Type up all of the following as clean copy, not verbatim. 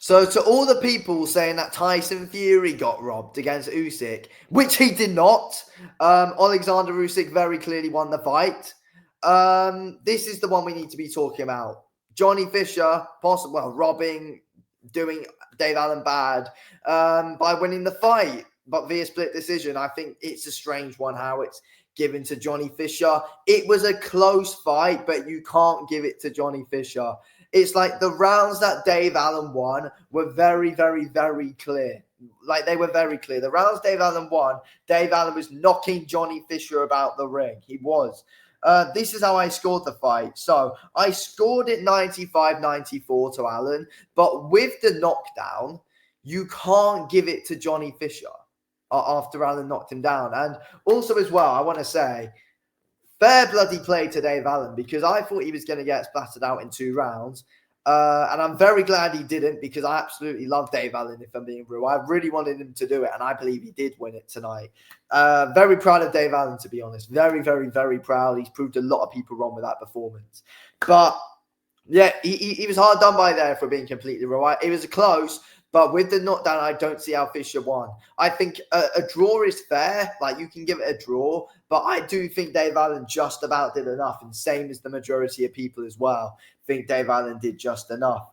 So to all the people saying that Tyson Fury got robbed against Usyk, which he did not, Alexander Usyk very clearly won the fight. This is the one we need to be talking about. Johnny Fisher, robbing, doing Dave Allen bad by winning the fight, but via split decision. I think it's a strange one how it's given to Johnny Fisher. It was a close fight, but you can't give it to Johnny Fisher. It's like the rounds that Dave Allen won were very, very, very clear. Like they were very clear. The rounds Dave Allen won, Dave Allen was knocking Johnny Fisher about the ring. He was. This is how I scored the fight. So I scored it 95-94 to Allen, but with the knockdown, you can't give it to Johnny Fisher after Allen knocked him down. And also as well, I want to say, fair bloody play to Dave Allen, because I thought he was going to get splattered out in 2 rounds. And I'm very glad he didn't, because I absolutely love Dave Allen, if I'm being real. I really wanted him to do it, and I believe he did win it tonight. Very proud of Dave Allen, to be honest. Very, very, very proud. He's proved a lot of people wrong with that performance. But, yeah, he was hard done by there, for being completely real. It was close, but with the knockdown, I don't see how Fisher won. I think a draw is fair. Like, you can give it a draw, but I do think Dave Allen just about did enough, and same as the majority of people as well. Think Dave Allen did just enough.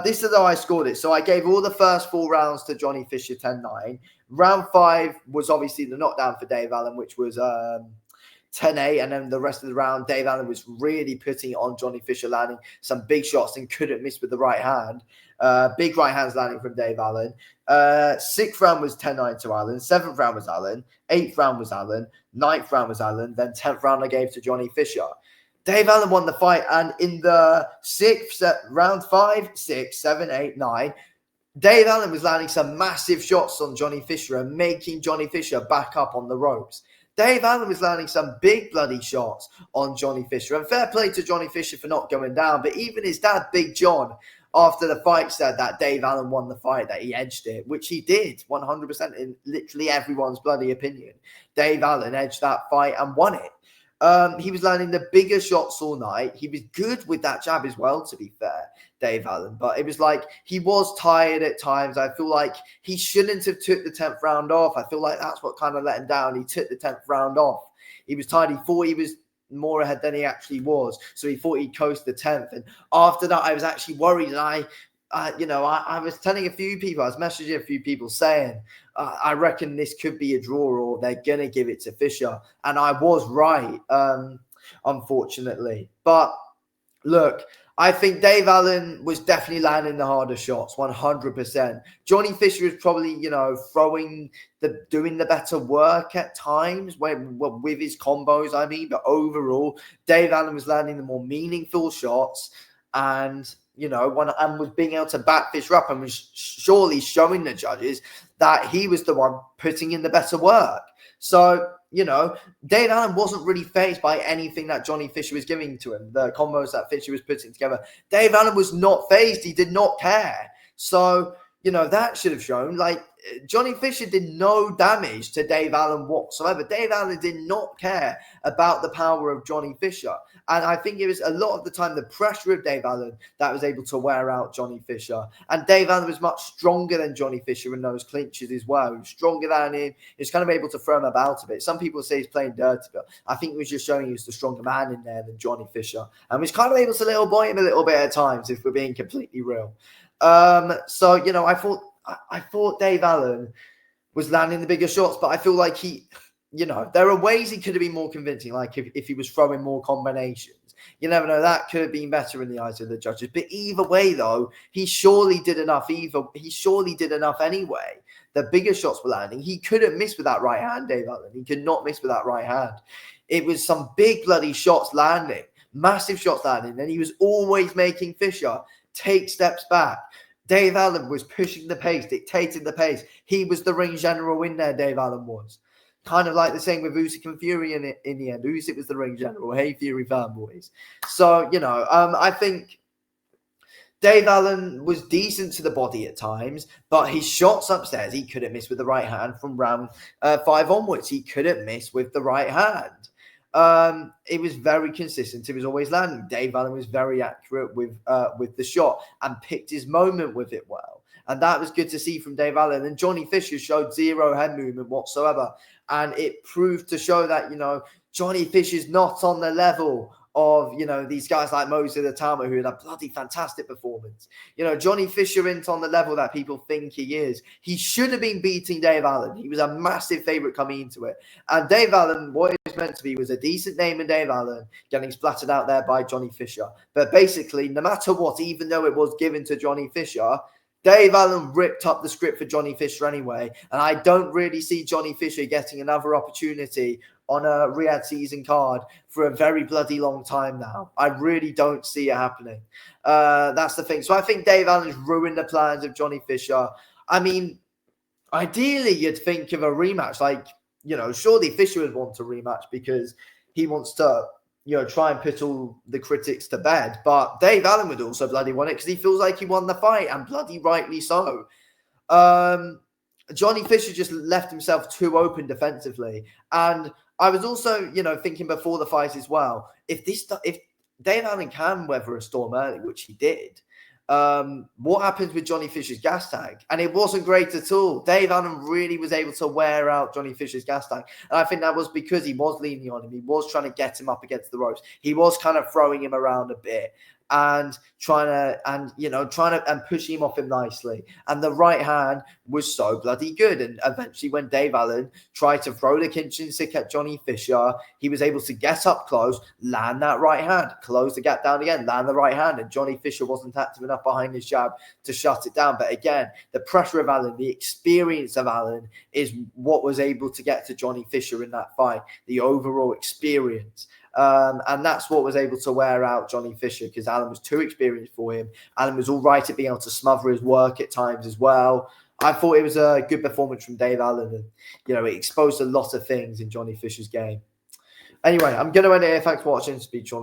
This is how I scored it. So I gave all the first 4 rounds to Johnny Fisher 10-9. Round 5 was obviously the knockdown for Dave Allen, which was 10-8. And then the rest of the round, Dave Allen was really putting it on Johnny Fisher, landing some big shots and couldn't miss with the right hand. Big right hands landing from Dave Allen. 6th round was 10-9 to Allen. 7th round was Allen. 8th round was Allen. 9th round was Allen. Then 10th round I gave to Johnny Fisher. Dave Allen won the fight, and in the 6th round, 5, 6, 7, 8, 9, Dave Allen was landing some massive shots on Johnny Fisher and making Johnny Fisher back up on the ropes. Dave Allen was landing some big bloody shots on Johnny Fisher, and fair play to Johnny Fisher for not going down. But even his dad, Big John, after the fight said that Dave Allen won the fight, that he edged it, which he did 100% in literally everyone's bloody opinion. Dave Allen edged that fight and won it. He was landing the bigger shots all night. He was good with that jab as well, to be fair, Dave Allen. But it was like he was tired at times. I feel like he shouldn't have took the 10th round off. I feel like that's what kind of let him down. He took the 10th round off. He was tired. He thought he was more ahead than he actually was. So he thought he'd coast the 10th. And after that, I was actually worried. And I was telling a few people, I was messaging a few people saying, I reckon this could be a draw or they're going to give it to Fisher. And I was right, unfortunately. But look, I think Dave Allen was definitely landing the harder shots, 100%. Johnny Fisher is probably, doing the better work at times with his combos, I mean. But overall, Dave Allen was landing the more meaningful shots and was being able to back Fisher up and was surely showing the judges that he was the one putting in the better work. So, Dave Allen wasn't really fazed by anything that Johnny Fisher was giving to him, the combos that Fisher was putting together. Dave Allen was not fazed. He did not care. So, that should have shown, Johnny Fisher did no damage to Dave Allen whatsoever. Dave Allen did not care about the power of Johnny Fisher. And I think it was a lot of the time the pressure of Dave Allen that was able to wear out Johnny Fisher. And Dave Allen was much stronger than Johnny Fisher in those clinches as well. He was stronger than him. He was kind of able to throw him about a bit. Some people say he's playing dirty, but I think he was just showing he was the stronger man in there than Johnny Fisher. And was kind of able to little boy him a little bit at times, if we're being completely real. I thought Dave Allen was landing the bigger shots, but I feel like there are ways he could have been more convincing, like if he was throwing more combinations. You never know. That could have been better in the eyes of the judges. But either way, though, he surely did enough. He surely did enough anyway. The bigger shots were landing. He couldn't miss with that right hand, Dave Allen. He could not miss with that right hand. It was some big bloody shots landing, massive shots landing, and he was always making Fisher take steps back. Dave Allen was pushing the pace, dictating the pace. He was the ring general in there, Dave Allen was. Kind of like the same with Usyk and Fury in the end. Usyk was the ring general. Hey, Fury fanboys. So, I think Dave Allen was decent to the body at times, but his shots upstairs, he couldn't miss with the right hand from round 5 onwards. He couldn't miss with the right hand. It was very consistent. It was always landing. Dave Allen was very accurate with the shot and picked his moment with it well. And that was good to see from Dave Allen. And Johnny Fisher showed zero head movement whatsoever. And it proved to show that, Johnny Fisher's not on the level of, these guys like Moser Atama, who had a bloody fantastic performance. Johnny Fisher isn't on the level that people think he is. He should have been beating Dave Allen. He was a massive favourite coming into it. And Dave Allen, what he was meant to be, was a decent name in Dave Allen, getting splattered out there by Johnny Fisher. But basically, no matter what, even though it was given to Johnny Fisher, Dave Allen ripped up the script for Johnny Fisher anyway. And I don't really see Johnny Fisher getting another opportunity on a Riyadh season card for a very bloody long time now. I really don't see it happening. That's the thing. So I think Dave Allen's ruined the plans of Johnny Fisher. I mean, ideally, you'd think of a rematch. Like, surely Fisher would want a rematch because he wants to, try and put all the critics to bed. But Dave Allen would also bloody want it because he feels like he won the fight, and bloody rightly so. Johnny Fisher just left himself too open defensively. And I was also, thinking before the fight as well, if Dave Allen can weather a storm early, which he did, what happens with Johnny Fisher's gas tank? And it wasn't great at all. Dave Allen really was able to wear out Johnny Fisher's gas tank. And I think that was because he was leaning on him. He was trying to get him up against the ropes. He was kind of throwing him around a bit and trying to push him off him nicely. And the right hand was so bloody good. And eventually when Dave Allen tried to throw the kitchen sink at Johnny Fisher, he was able to get up close, land that right hand, close the gap down again, land the right hand. And Johnny Fisher wasn't active enough behind his jab to shut it down. But again, the pressure of Allen, the experience of Allen is what was able to get to Johnny Fisher in that fight, the overall experience. And that's what was able to wear out Johnny Fisher, because Allen was too experienced for him. Allen was all right at being able to smother his work at times as well. I thought it was a good performance from Dave Allen, and it exposed a lot of things in Johnny Fisher's game. Anyway, I'm going to end it here. Thanks for watching. Speak to you on the